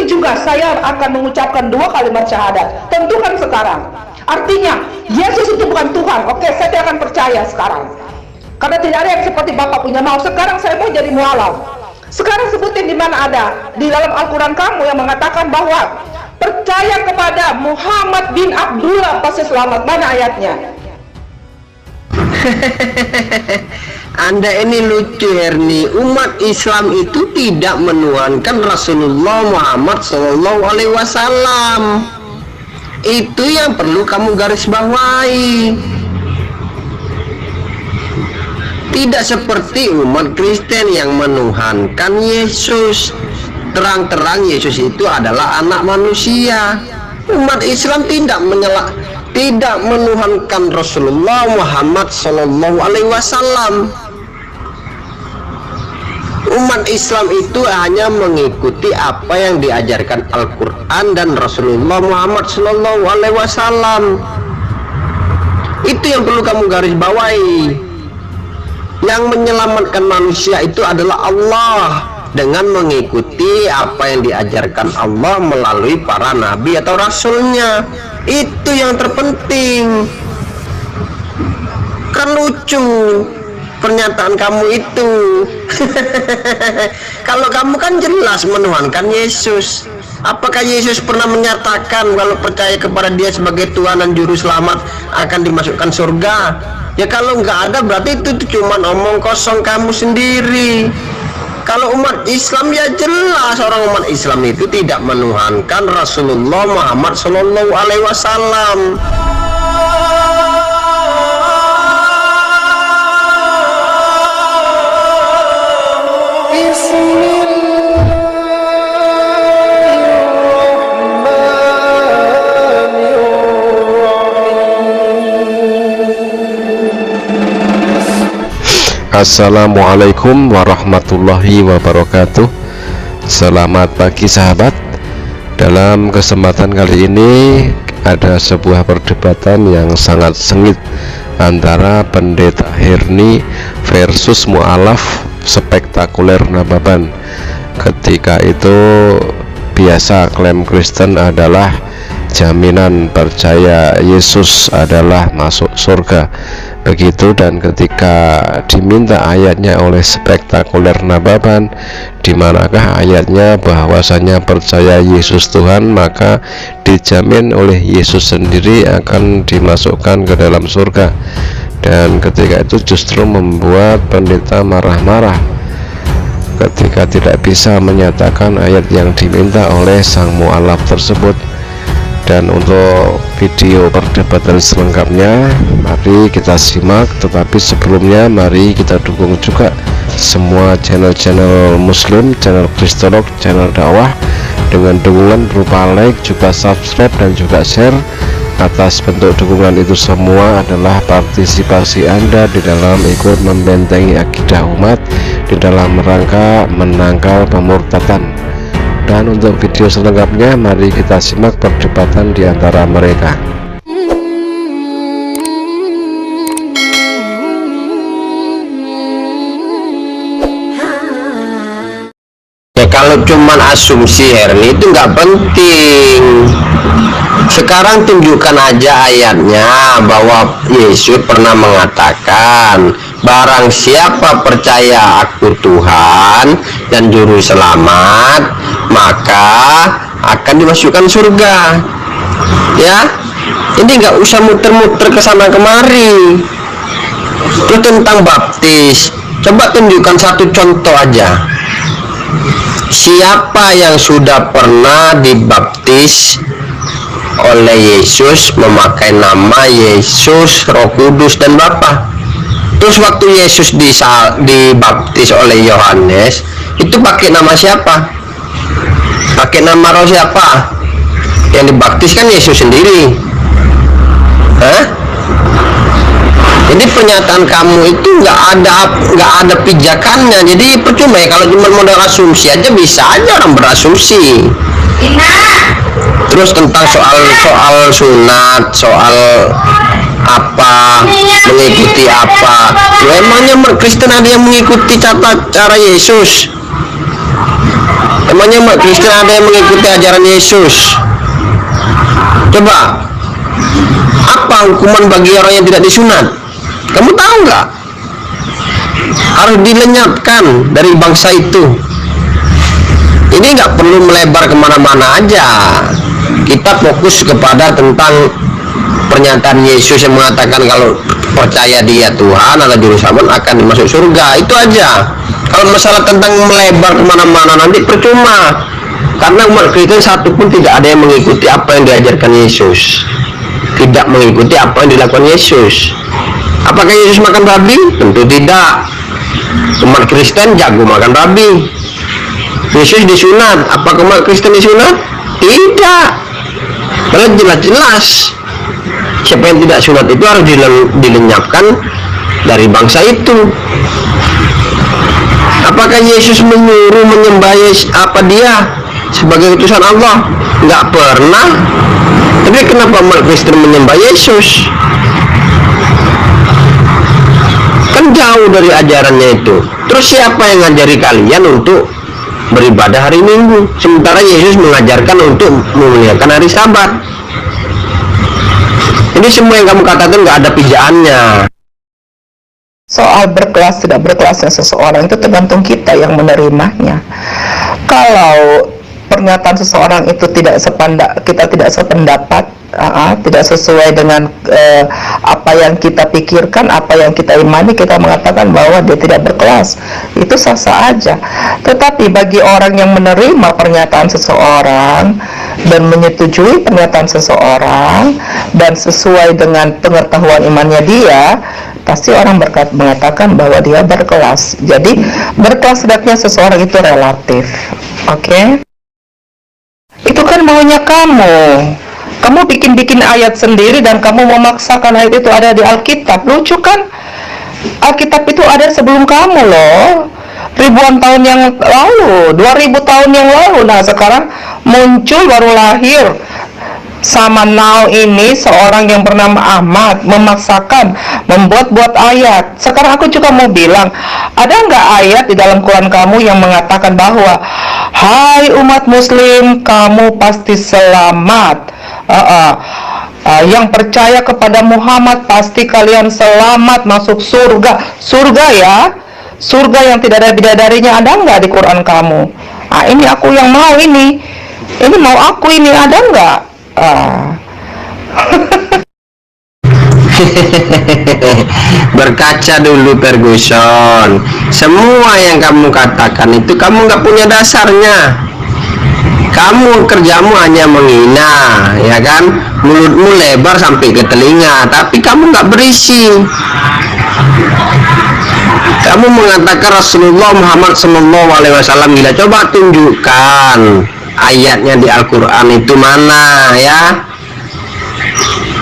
ini juga saya akan mengucapkan 2 kalimat syahadat. Tentukan sekarang. Artinya Yesus itu bukan Tuhan. Oke, saya tidak akan percaya sekarang, karena tidak ada yang seperti Bapak punya mau. Sekarang saya mau jadi mualaf. Sekarang sebutin di mana ada di dalam Al-Quran kamu yang mengatakan bahwa percaya kepada Muhammad bin Abdullah pasti selamat. Mana ayatnya? Anda ini lucu, Herni. Umat Islam itu tidak menuhankan Rasulullah Muhammad SAW. Itu yang perlu kamu garis bawahi. Tidak seperti umat Kristen yang menuhankan Yesus. Terang-terang Yesus itu adalah anak manusia. Umat Islam tidak menuhankan Rasulullah Muhammad SAW. Umat Islam itu hanya mengikuti apa yang diajarkan Al-Quran dan Rasulullah Muhammad SAW. Itu yang perlu kamu garis bawahi. Yang menyelamatkan manusia itu adalah Allah, dengan mengikuti apa yang diajarkan Allah melalui para nabi atau rasulnya. Itu yang terpenting. Kan lucu pernyataan kamu itu. Kalau kamu kan jelas menuhankan Yesus. Apakah Yesus pernah menyatakan kalau percaya kepada Dia sebagai Tuhan dan Juru Selamat akan dimasukkan surga? Ya kalau nggak ada berarti itu cuma omong kosong kamu sendiri. Kalau umat Islam ya jelas orang umat Islam itu tidak menuhankan Rasulullah Muhammad SAW. Assalamualaikum warahmatullahi wabarakatuh. Selamat pagi sahabat. Dalam kesempatan kali ini ada sebuah perdebatan yang sangat sengit antara Pendeta Herni versus mualaf spektakuler Nababan. Ketika itu biasa klaim Kristen adalah jaminan percaya Yesus adalah masuk surga. Begitu, dan ketika diminta ayatnya oleh spektakuler Nababan, dimanakah ayatnya bahwasanya percaya Yesus Tuhan maka dijamin oleh Yesus sendiri akan dimasukkan ke dalam surga. Dan ketika itu justru membuat pendeta marah-marah ketika tidak bisa menyatakan ayat yang diminta oleh sang mualaf tersebut. Dan untuk video perdebatan selengkapnya mari kita simak, tetapi sebelumnya mari kita dukung juga semua channel-channel muslim, channel kristolog, channel dakwah dengan dukungan berupa like, juga subscribe dan juga share. Atas bentuk dukungan itu semua adalah partisipasi Anda di dalam ikut membentengi akidah umat di dalam rangka menangkal pemurtadan. Dan untuk video selengkapnya mari kita simak perdebatan di antara mereka. Ya kalau cuman asumsi Herni itu nggak penting. Sekarang tunjukkan aja ayatnya bahwa Yesus pernah mengatakan barang siapa percaya aku Tuhan dan Juru Selamat maka akan dimasukkan surga. Ya, ini nggak usah muter-muter ke sana kemari. Itu tentang baptis. Coba tunjukkan satu contoh aja. Siapa yang sudah pernah dibaptis oleh Yesus memakai nama Yesus, Roh Kudus dan Bapa? Terus waktu Yesus dibaptis oleh Yohanes itu pakai nama siapa? Pakai nama roh siapa? Yang dibaptis kan Yesus sendiri. Hah? Jadi pernyataan kamu itu nggak ada pijakannya. Jadi percuma ya kalau cuma modal asumsi aja, bisa aja orang berasumsi. Terus tentang soal sunat, soal apa, mengikuti apa. Ya, emangnya Kristen ada yang mengikuti cara Yesus? Emangnya umat Kristen ada yang mengikuti ajaran Yesus? Coba, apa hukuman bagi orang yang tidak disunat? Kamu tahu nggak? Harus dilenyapkan dari bangsa itu. Ini nggak perlu melebar kemana-mana aja. Kita fokus kepada tentang pernyataan Yesus yang mengatakan kalau percaya dia Tuhan atau juru selamat akan masuk surga. Itu aja. Kalau masalah tentang melebar kemana-mana nanti percuma. Karena umat Kristen satu pun tidak ada yang mengikuti apa yang diajarkan Yesus. Tidak mengikuti apa yang dilakukan Yesus. Apakah Yesus makan babi? Tentu tidak. Umat Kristen jago makan babi. Yesus disunat. Apakah umat Kristen disunat? Tidak. Karena jelas-jelas siapa yang tidak sunat itu harus dilenyapkan dari bangsa itu. Apakah Yesus menyuruh menyembah apa dia sebagai utusan Allah? Nggak pernah. Tapi kenapa umat Kristen menyembah Yesus? Kan jauh dari ajarannya itu. Terus siapa yang ngajari kalian untuk beribadah hari Minggu, sementara Yesus mengajarkan untuk memuliakan hari Sabat? Jadi semua yang kamu katakan nggak ada pijaannya. Soal berkelas tidak berkelasnya seseorang itu tergantung kita yang menerimanya. Kalau pernyataan seseorang itu kita tidak sependapat, tidak sesuai dengan apa yang kita pikirkan, apa yang kita imani, kita mengatakan bahwa dia tidak berkelas, itu sah-sah aja. Tetapi bagi orang yang menerima pernyataan seseorang dan menyetujui pernyataan seseorang dan sesuai dengan pengetahuan imannya dia, pasti orang mengatakan bahwa dia berkelas. Jadi berkelas tidaknya seseorang itu relatif. Oke? Itu kan maunya kamu. Kamu bikin ayat sendiri dan kamu memaksakan ayat itu ada di Alkitab. Lucu kan? Alkitab itu ada sebelum kamu loh. Ribuan tahun yang lalu, 2000 tahun yang lalu. Nah, sekarang muncul baru lahir sama now ini seorang yang bernama Ahmad memaksakan membuat ayat. Sekarang aku juga mau bilang, ada nggak ayat di dalam Quran kamu yang mengatakan bahwa hai umat muslim, kamu pasti selamat, yang percaya kepada Muhammad pasti kalian selamat masuk surga ya, surga yang tidak ada bidadarinya. Ada nggak di Quran kamu? Ini aku yang mau ini mau aku ini, ada nggak? Berkaca dulu Ferguson. Semua yang kamu katakan itu kamu nggak punya dasarnya. Kamu kerjamu hanya menghina, ya kan? Mulutmu lebar sampai ke telinga, tapi kamu nggak berisi. Kamu mengatakan Rasulullah Muhammad SAW gila. Coba tunjukkan ayatnya di Al-Quran itu mana ya.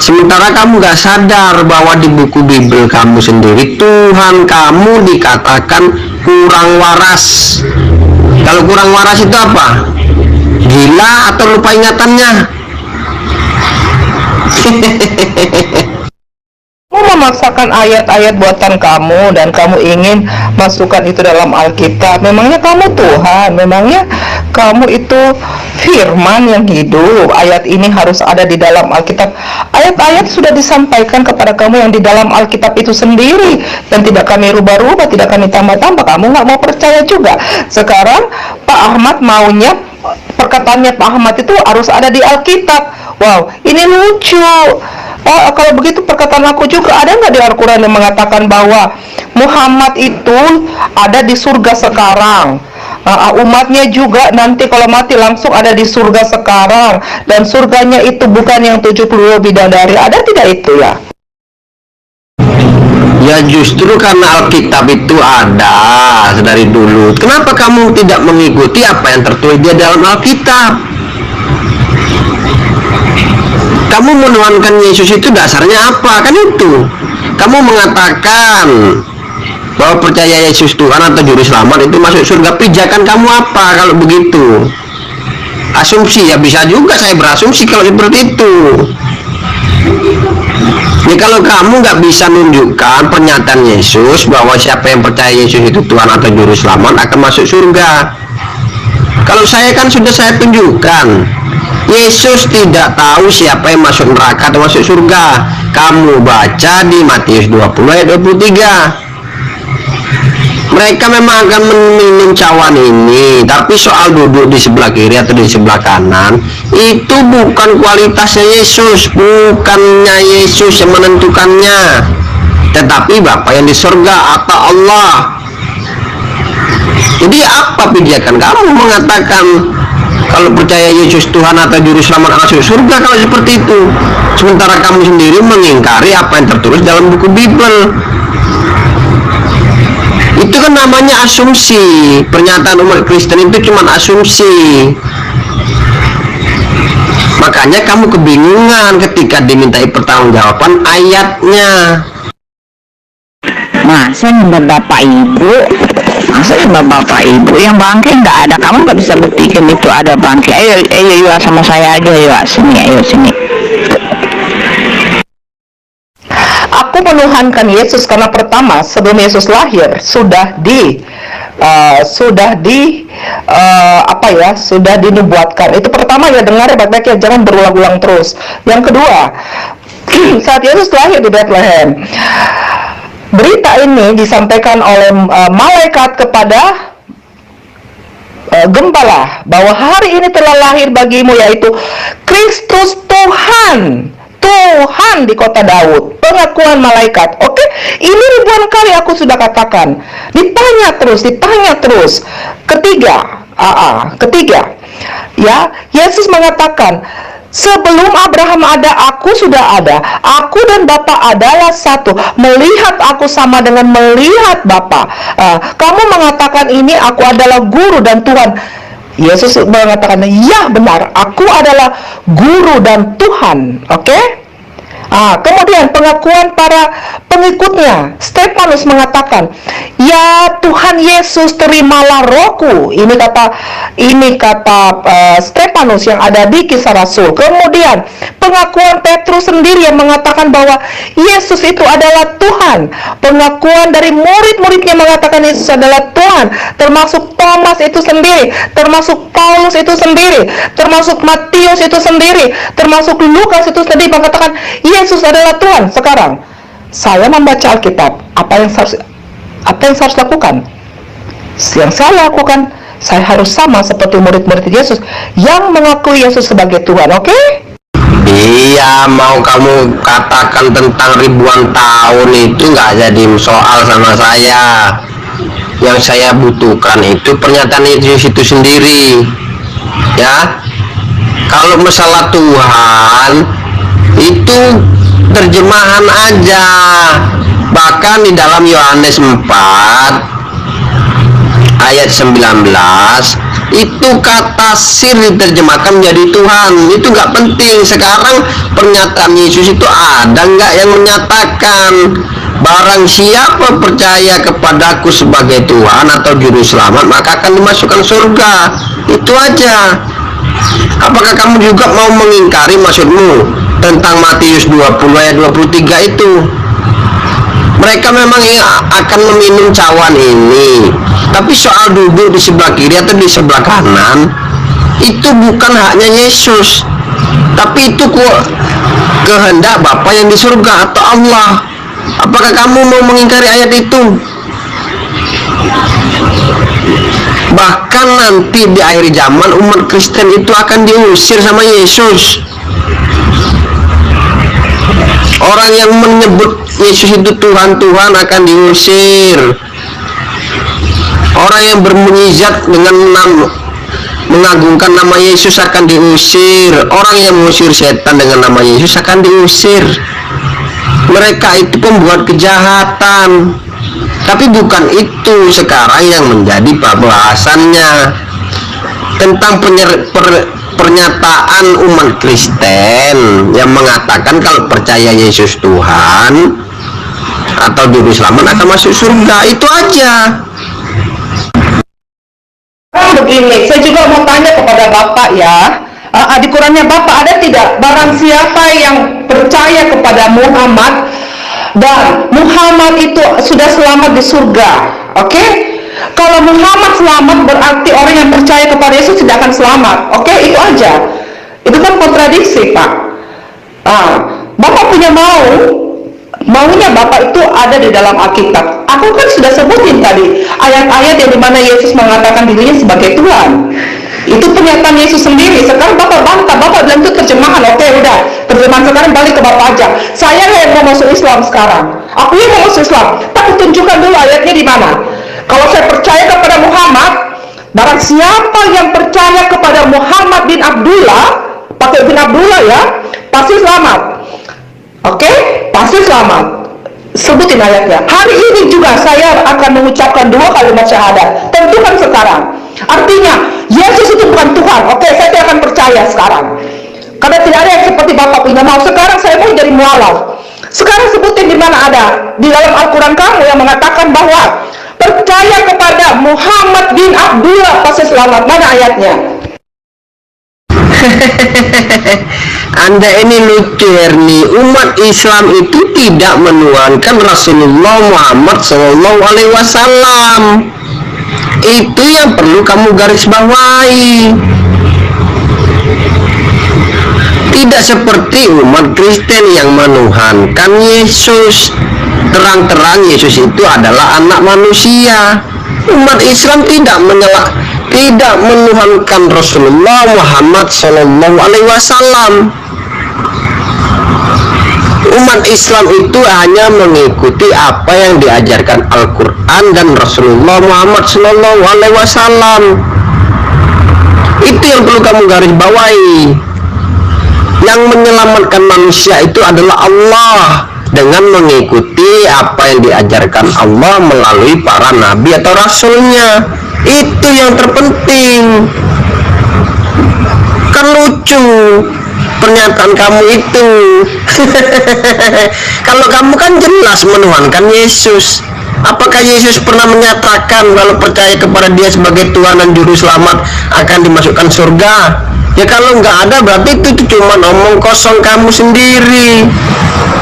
Sementara kamu gak sadar bahwa di buku Bible kamu sendiri Tuhan kamu dikatakan kurang waras. Kalau kurang waras itu apa? Gila atau lupa ingatannya? Kamu memaksakan ayat-ayat buatan kamu dan kamu ingin masukkan itu dalam Alkitab. Memangnya kamu Tuhan? Memangnya kamu itu firman yang hidup? Ayat ini harus ada di dalam Alkitab. Ayat-ayat sudah disampaikan kepada kamu yang di dalam Alkitab itu sendiri, dan tidak kami rubah-rubah, tidak kami tambah-tambah. Kamu nggak mau percaya juga. Sekarang Pak Ahmad maunya perkataannya Pak Ahmad itu harus ada di Alkitab. Wow, ini lucu. Kalau begitu perkataan aku juga, ada nggak di Al-Quran yang mengatakan bahwa Muhammad itu ada di surga sekarang, umatnya juga nanti kalau mati langsung ada di surga sekarang, dan surganya itu bukan yang 70 bidadari. Ada tidak itu ya? Ya justru karena Alkitab itu ada dari dulu. Kenapa kamu tidak mengikuti apa yang tertulis di dalam Alkitab? Kamu menuhankan Yesus itu dasarnya apa? Kan itu. Kamu mengatakan bahwa percaya Yesus Tuhan atau juru selamat itu masuk surga. Pijakan kamu apa kalau begitu? Asumsi ya, bisa juga saya berasumsi kalau seperti itu. Ya kalau kamu nggak bisa menunjukkan pernyataan Yesus bahwa siapa yang percaya Yesus itu Tuhan atau juru selamat akan masuk surga. Kalau saya kan sudah saya tunjukkan, Yesus tidak tahu siapa yang masuk neraka atau masuk surga. Kamu baca di Matius 20 ayat 23. Mereka memang akan meminum cawan ini, tapi soal duduk di sebelah kiri atau di sebelah kanan, itu bukan kualitasnya Yesus, bukannya Yesus yang menentukannya, tetapi Bapa yang di surga atau Allah. Jadi apa pijakan kamu mengatakan kalau percaya Yesus Tuhan atau Juru Selamat masuk surga kalau seperti itu, sementara kamu sendiri mengingkari apa yang tertulis dalam buku Bible? Itu kan namanya asumsi. Pernyataan umat Kristen itu cuma asumsi. Makanya kamu kebingungan ketika dimintai pertanggungjawaban ayatnya. Masa nyembah bapak ibu? Masa nyembah bapak ibu? Yang bangke nggak ada, kamu nggak bisa buktikan itu ada bangke. Ayo yuk sama saya aja, yuk sini, ayo sini. Aku menuhankan Yesus karena pertama sebelum Yesus lahir sudah dinubuatkan. Itu pertama ya, dengar ya baik-baik ya, jangan berulang-ulang terus. Yang kedua, saat Yesus lahir di Bethlehem, berita ini disampaikan oleh malaikat kepada gembala bahwa hari ini telah lahir bagimu yaitu Kristus Tuhan di kota Daud. Pengakuan malaikat. Oke, ini ribuan kali aku sudah katakan. Ditanya terus. Ketiga, ya, Yesus mengatakan, sebelum Abraham ada, aku sudah ada. Aku dan Bapa adalah satu. Melihat aku sama dengan melihat Bapa. Kamu mengatakan ini aku adalah guru dan Tuhan. Yesus mengatakan, ya benar, aku adalah guru dan Tuhan. Oke? Kemudian pengakuan para pengikutnya, Stefanus mengatakan, ya Tuhan Yesus, terimalah rohku. Ini kata Stefanus yang ada di Kisah Rasul. Kemudian pengakuan Petrus sendiri yang mengatakan bahwa Yesus itu adalah Tuhan. Pengakuan dari murid-muridnya mengatakan Yesus adalah Tuhan, termasuk Thomas itu sendiri, termasuk Paulus itu sendiri, termasuk Matius itu sendiri, termasuk Lukas itu sendiri mengatakan Yesus adalah Tuhan. Sekarang saya membaca Alkitab, apa yang saya harus lakukan? Yang saya lakukan, saya harus sama seperti murid-murid Yesus yang mengakui Yesus sebagai Tuhan. Oke? Iya, mau kamu katakan tentang ribuan tahun itu nggak jadi soal sama saya. Yang saya butuhkan itu pernyataan Yesus itu sendiri, ya. Kalau masalah Tuhan itu terjemahan aja. Bahkan di dalam Yohanes 4 ayat 19 itu kata sir diterjemahkan menjadi Tuhan. Itu nggak penting. Sekarang pernyataan Yesus itu ada nggak yang menyatakan barang siapa percaya kepadaku sebagai Tuhan atau Juru Selamat maka akan dimasukkan surga. Itu aja. Apakah kamu juga mau mengingkari maksudmu tentang Matius 20 ayat 23 itu? Mereka memang akan meminum cawan ini, tapi soal duduk di sebelah kiri atau di sebelah kanan itu bukan haknya Yesus, tapi itu kehendak Bapa yang di surga atau Allah. Apakah kamu mau mengingkari ayat itu? Bahkan nanti di akhir zaman umat Kristen itu akan diusir sama Yesus. Orang yang menyebut Yesus itu Tuhan akan diusir. Orang yang bermujizat dengan mengagungkan nama Yesus akan diusir. Orang yang mengusir setan dengan nama Yesus akan diusir. Mereka itu pembuat kejahatan. Tapi bukan itu sekarang yang menjadi pembahasannya. Tentang pernyataan umat Kristen yang mengatakan kalau percaya Yesus Tuhan atau Juru Selamat akan masuk surga. Itu aja. Begini, saya juga mau tanya kepada Bapak ya. Di Qurannya Bapak ada tidak barang siapa yang percaya kepada Muhammad dan Muhammad itu sudah selamat di surga? Oke? Kalau Muhammad selamat berarti orang yang percaya kepada Yesus tidak akan selamat. Oke, itu aja. Itu kan kontradiksi, Pak. Bapak punya maunya Bapak itu ada di dalam Alkitab. Aku kan sudah sebutin tadi ayat-ayat yang dimana Yesus mengatakan dirinya sebagai Tuhan. Itu pernyataan Yesus sendiri. Sekarang Bapak bantah, Bapak bilang itu terjemahan. Oke, udah, terjemahan sekarang balik ke Bapak aja. Saya yang mau masuk Islam sekarang. Aku yang mau masuk Islam. Tapi tunjukkan dulu ayatnya di mana. Kalau saya percaya kepada Muhammad, barang siapa yang percaya kepada Muhammad bin Abdullah, pakai bin Abdullah ya, pasti selamat. Oke, pasti selamat. Sebutin ayatnya. Hari ini juga saya akan mengucapkan 2 kalimat syahadat. Tentukan sekarang. Artinya Yesus itu bukan Tuhan. Oke, saya tidak akan percaya sekarang. Karena tidak ada yang seperti Bapak punya mau. Sekarang saya mau jadi mualaf. Sekarang sebutin di mana ada di dalam Al-Quran kamu yang mengatakan bahwa percaya kepada Muhammad bin Abdullah pasti selamat. Mana ayatnya? Anda ini lucu, Erni. Umat Islam itu tidak menuhankan Rasulullah Muhammad SAW. Itu yang perlu kamu garis bawahi. Tidak seperti umat Kristen yang menuhankan Yesus. Terang-terang Yesus itu adalah anak manusia. Umat Islam tidak menuhankan Rasulullah Muhammad SAW. Umat Islam itu hanya mengikuti apa yang diajarkan Al-Quran dan Rasulullah Muhammad SAW. Itu yang perlu kamu garis bawahi. Yang menyelamatkan manusia itu adalah Allah dengan mengikuti apa yang diajarkan Allah melalui para nabi atau rasulnya. Itu yang terpenting. Kan lucu pernyataan kamu itu. Kalau kamu kan jelas menuhankan Yesus. Apakah Yesus pernah menyatakan kalau percaya kepada Dia sebagai Tuhan dan Juru Selamat akan dimasukkan surga? Ya kalau nggak ada berarti itu cuma omong kosong kamu sendiri.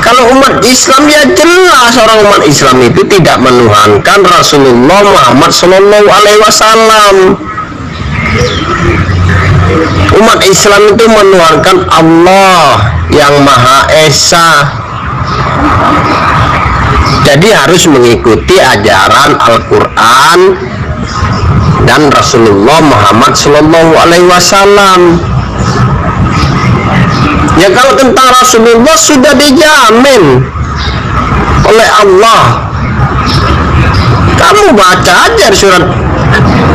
Kalau umat Islam ya jelas orang umat Islam itu tidak menuhankan Rasulullah Muhammad SAW. Umat Islam itu menuhankan Allah yang Maha Esa. Jadi harus mengikuti ajaran Al-Quran dan Rasulullah Muhammad SAW. Ya kalau tentang Rasulullah sudah dijamin oleh Allah. Kamu baca aja surat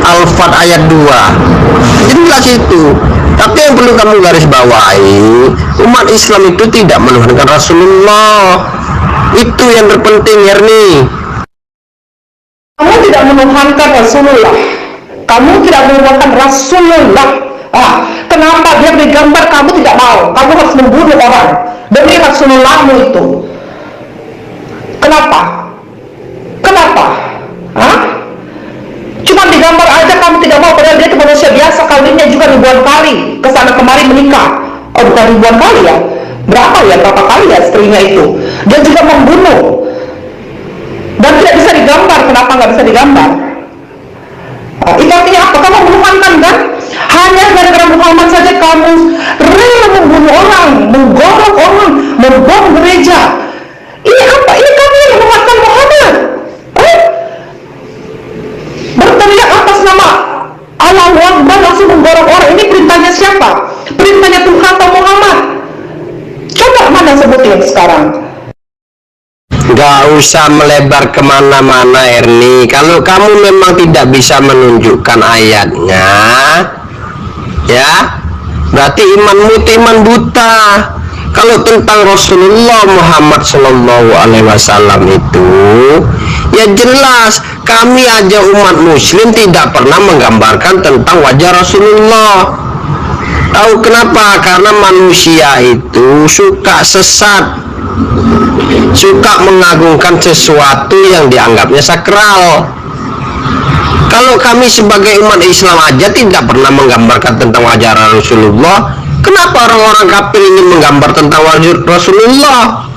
Al-Fat ayat 2, jelas itu. Tapi yang perlu kamu garis bawahi, umat Islam itu tidak menuhankan Rasulullah. Itu yang terpenting, Herni. Kamu tidak menuhankan Rasulullah. Kamu tidak menuhankan Rasulullah. Kenapa dia digambar kamu tidak mau? Kamu harus membunuh orang demi Rasulullahmu itu. Kenapa? Cuma digambar aja kamu tidak mau, padahal dia itu manusia biasa, kawinnya juga ribuan kali, kesana kemari menikah. Oh bukan ribuan kali ya, berapa kali ya istrinya itu. Dia juga membunuh dan tidak bisa digambar. Kenapa nggak bisa digambar? Itu artinya apa? Kamu menuhankan kan? Hanya gara-gara Muhammad saja kamu rela membunuh orang, menggorok orang, membom gereja. Ini apa? Ini kamu yang menuhankan Muhammad. Berteriak atas nama Allahu Akbar langsung menggorok orang. Ini perintahnya siapa? Perintahnya Tuhan atau Muhammad? Coba mana sebutin sekarang. Gak usah melebar kemana-mana, Erni. Kalau kamu memang tidak bisa menunjukkan ayatnya, ya berarti imanmu itu iman buta. Kalau tentang Rasulullah Muhammad SAW itu ya jelas, kami aja umat muslim tidak pernah menggambarkan tentang wajah Rasulullah. Tahu kenapa? Karena manusia itu suka sesat, suka mengagungkan sesuatu yang dianggapnya sakral. Kalau kami sebagai umat Islam aja tidak pernah menggambarkan tentang wajah Rasulullah, kenapa orang-orang kafir ingin menggambar tentang wajah Rasulullah?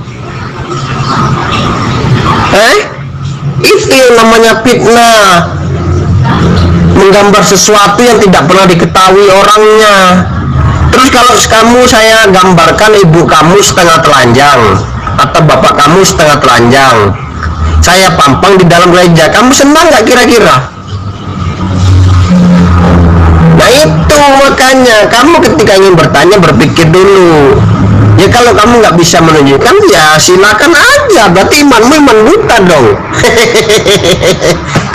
Itu yang namanya fitnah. menggambar sesuatu yang tidak pernah diketahui orangnya. Terus kalau kamu saya gambarkan ibu kamu setengah telanjang atau bapak kamu setengah telanjang, saya pampang di dalam gereja, kamu senang nggak kira-kira? Nah itu makanya kamu ketika ingin bertanya berpikir dulu. Ya kalau kamu nggak bisa menunjukkan, ya silakan aja, berarti imanmu iman buta dong.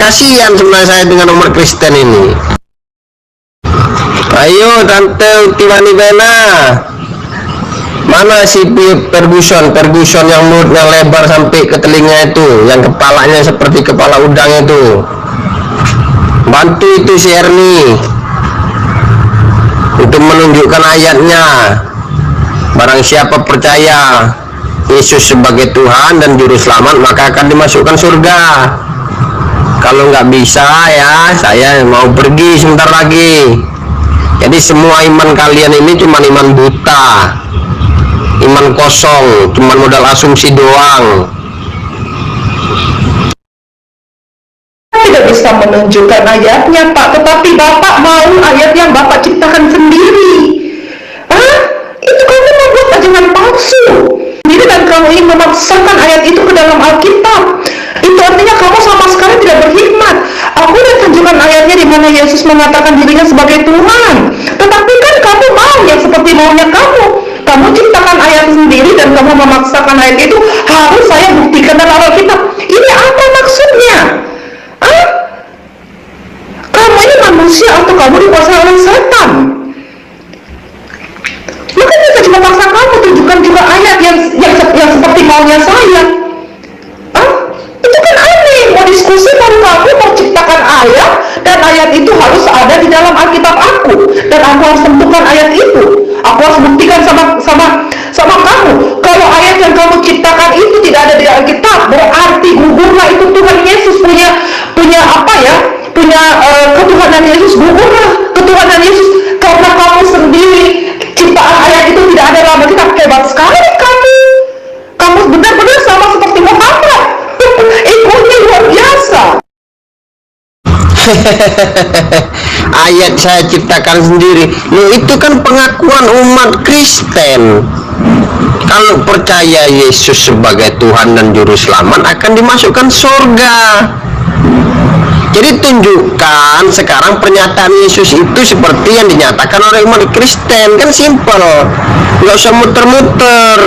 Kasihan sebenarnya saya dengan umat Kristen ini. Ayo Tante Tiwani Bena, mana si Ferguson yang mulutnya lebar sampai ke telinga itu, yang kepalanya seperti kepala udang itu, bantu itu si Erni untuk menunjukkan ayatnya. Barang siapa percaya Yesus sebagai Tuhan dan Juru Selamat, maka akan dimasukkan surga. Kalau nggak bisa, ya saya mau pergi sebentar lagi. Jadi semua iman kalian ini cuma iman buta, iman kosong, cuma modal asumsi doang. Tidak bisa menunjukkan ayatnya, Pak, tetapi Bapak mau ayat yang Bapak ciptakan sendiri. Hah? Itu kamu membuat ajaran palsu sendiri dan kamu ingin memaksakan ayat itu ke dalam Alkitab. Itu artinya kamu sama sekali tidak berhikmat. Aku udah tunjukkan ayatnya di mana Yesus mengatakan dirinya sebagai Tuhan, tetapi kan kamu mau yang seperti maunya kamu. Kamu ciptakan ayat sendiri dan kamu memaksakan ayat itu harus saya buktikan dalam Alkitab. Ini apa maksudnya? Hah? Kamu ini manusia atau kamu dikuasai oleh setan? Makanya saya cuma paksa kamu tunjukkan juga ayat yang seperti maunya saya. Hah? Itu kan aneh, mau diskusi baru kamu mau ciptakan ayat, dan ayat itu harus ada di dalam Alkitab aku, dan aku harus tentukan ayat itu. Aku harus buktikan sama kamu kalau ayat yang kamu ciptakan itu tidak ada di Alkitab, berarti gugurlah itu Tuhan Yesus punya apa ya, ketuhanan Yesus. Gugurlah ketuhanan Yesus karena kamu sendiri ciptaan ayat itu tidak ada dalam Alkitab. Hebat sekali kamu benar-benar sama seperti Muhammad. Egonya luar biasa. Ayat saya ciptakan sendiri. Loh, itu kan pengakuan umat Kristen. Kalau percaya Yesus sebagai Tuhan dan Juru Selamat akan dimasukkan surga. Jadi tunjukkan sekarang pernyataan Yesus itu seperti yang dinyatakan oleh umat Kristen. Kan simple, nggak usah muter-muter.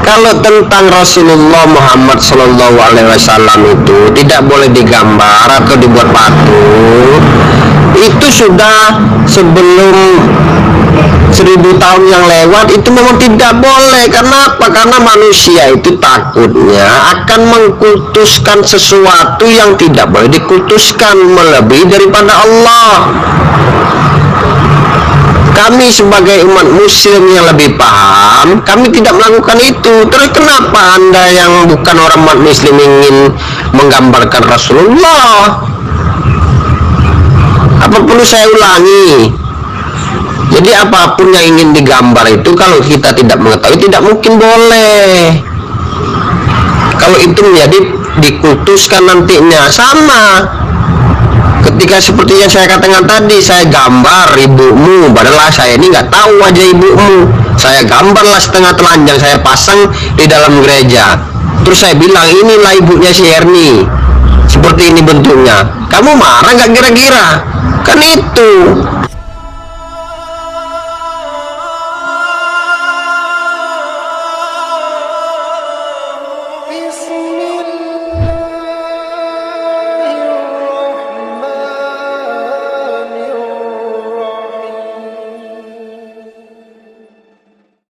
Kalau tentang Rasulullah Muhammad Sallallahu Alaihi Wasallam itu tidak boleh digambar atau dibuat patung, itu sudah sebelum 1000 tahun yang lewat, itu memang tidak boleh. Karena apa? Karena manusia itu takutnya akan mengkultuskan sesuatu yang tidak boleh dikultuskan melebihi daripada Allah. Kami sebagai umat muslim yang lebih paham, kami tidak melakukan itu. Terus kenapa Anda yang bukan orang umat muslim ingin menggambarkan Rasulullah? Apa perlu saya ulangi? Jadi apapun yang ingin digambar itu, kalau kita tidak mengetahui, tidak mungkin boleh. Kalau itu menjadi dikultuskan nantinya. Sama ketika seperti yang saya katakan tadi, saya gambar ibumu, padahal saya ini nggak tahu wajah ibumu. Saya gambarlah setengah telanjang, saya pasang di dalam gereja. Terus saya bilang, inilah ibunya si Erni, seperti ini bentuknya. Kamu marah nggak kira-kira? Kan itu